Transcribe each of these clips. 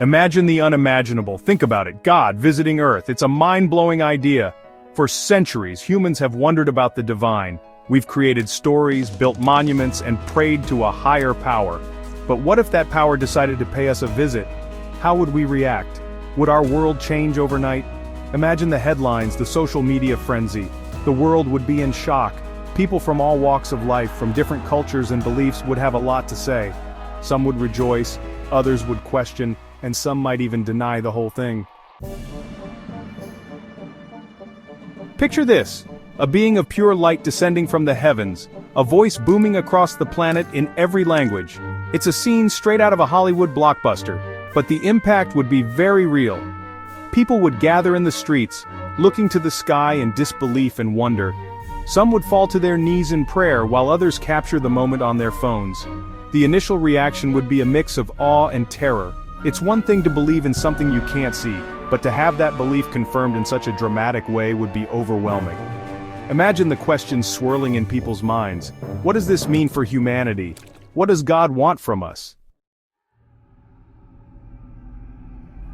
Imagine the unimaginable. Think about it. God visiting Earth. It's a mind-blowing idea. For centuries, humans have wondered about the divine. We've created stories, built monuments, and prayed to a higher power. But what if that power decided to pay us a visit? How would we react? Would our world change overnight? Imagine the headlines, the social media frenzy. The world would be in shock. People from all walks of life, from different cultures and beliefs, would have a lot to say. Some would rejoice, others would question, and some might even deny the whole thing. Picture this, a being of pure light descending from the heavens, a voice booming across the planet in every language. It's a scene straight out of a Hollywood blockbuster, but the impact would be very real. People would gather in the streets, looking to the sky in disbelief and wonder. Some would fall to their knees in prayer while others capture the moment on their phones. The initial reaction would be a mix of awe and terror. It's one thing to believe in something you can't see, but to have that belief confirmed in such a dramatic way would be overwhelming. Imagine the questions swirling in people's minds. What does this mean for humanity? What does God want from us?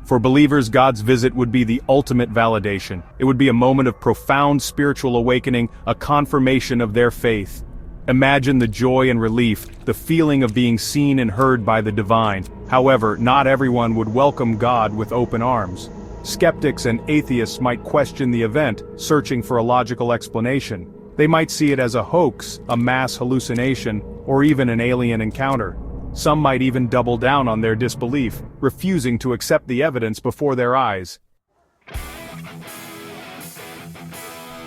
For believers, God's visit would be the ultimate validation. It would be a moment of profound spiritual awakening, a confirmation of their faith. Imagine the joy and relief, the feeling of being seen and heard by the divine. However, not everyone would welcome God with open arms. Skeptics and atheists might question the event, searching for a logical explanation. They might see it as a hoax, a mass hallucination, or even an alien encounter. Some might even double down on their disbelief, refusing to accept the evidence before their eyes.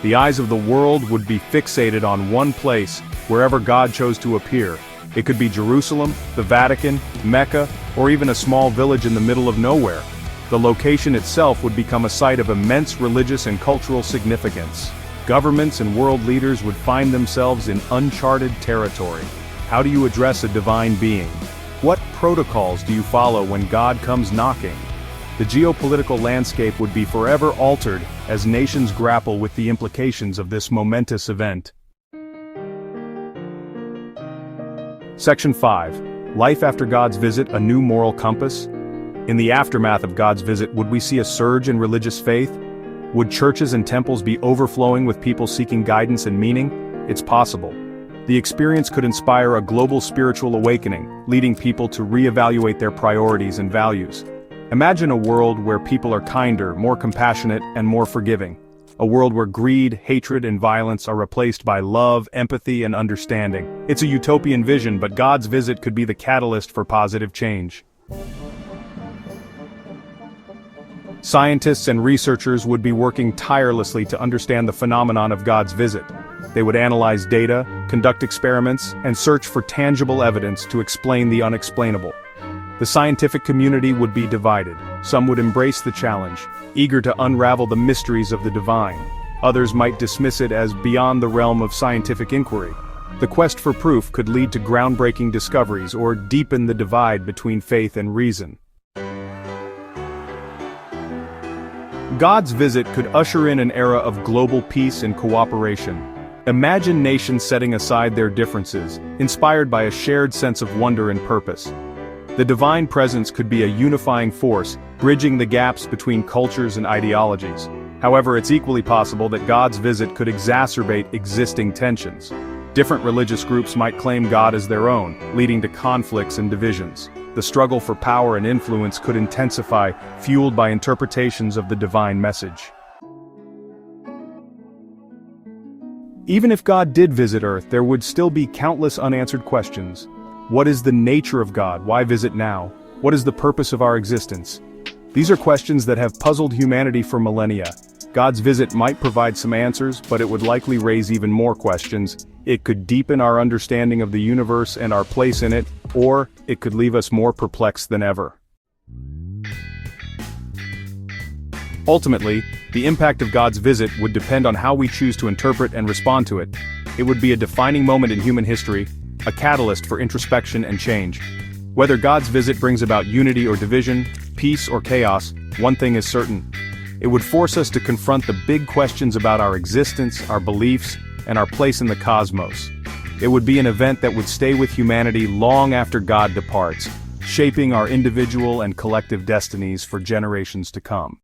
The eyes of the world would be fixated on one place, wherever God chose to appear. It could be Jerusalem, the Vatican, Mecca, or even a small village in the middle of nowhere. The location itself would become a site of immense religious and cultural significance. Governments and world leaders would find themselves in uncharted territory. How do you address a divine being? What protocols do you follow when God comes knocking? The geopolitical landscape would be forever altered as nations grapple with the implications of this momentous event. Section 5. Life after God's visit, a new moral compass? In the aftermath of God's visit, would we see a surge in religious faith? Would churches and temples be overflowing with people seeking guidance and meaning? It's possible. The experience could inspire a global spiritual awakening, leading people to reevaluate their priorities and values. Imagine a world where people are kinder, more compassionate, and more forgiving. A world where greed, hatred, and violence are replaced by love, empathy, and understanding. It's a utopian vision, but God's visit could be the catalyst for positive change. Scientists and researchers would be working tirelessly to understand the phenomenon of God's visit. They would analyze data, conduct experiments, and search for tangible evidence to explain the unexplainable. The scientific community would be divided. Some would embrace the challenge, eager to unravel the mysteries of the divine. Others might dismiss it as beyond the realm of scientific inquiry. The quest for proof could lead to groundbreaking discoveries or deepen the divide between faith and reason. God's visit could usher in an era of global peace and cooperation. Imagine nations setting aside their differences, inspired by a shared sense of wonder and purpose. The divine presence could be a unifying force, bridging the gaps between cultures and ideologies. However, it's equally possible that God's visit could exacerbate existing tensions. Different religious groups might claim God as their own, leading to conflicts and divisions. The struggle for power and influence could intensify, fueled by interpretations of the divine message. Even if God did visit Earth, there would still be countless unanswered questions. What is the nature of God? Why visit now? What is the purpose of our existence? These are questions that have puzzled humanity for millennia. God's visit might provide some answers, but it would likely raise even more questions. It could deepen our understanding of the universe and our place in it, or it could leave us more perplexed than ever. Ultimately, the impact of God's visit would depend on how we choose to interpret and respond to it. It would be a defining moment in human history, a catalyst for introspection and change. Whether God's visit brings about unity or division, peace or chaos, one thing is certain. It would force us to confront the big questions about our existence, our beliefs, and our place in the cosmos. It would be an event that would stay with humanity long after God departs, shaping our individual and collective destinies for generations to come.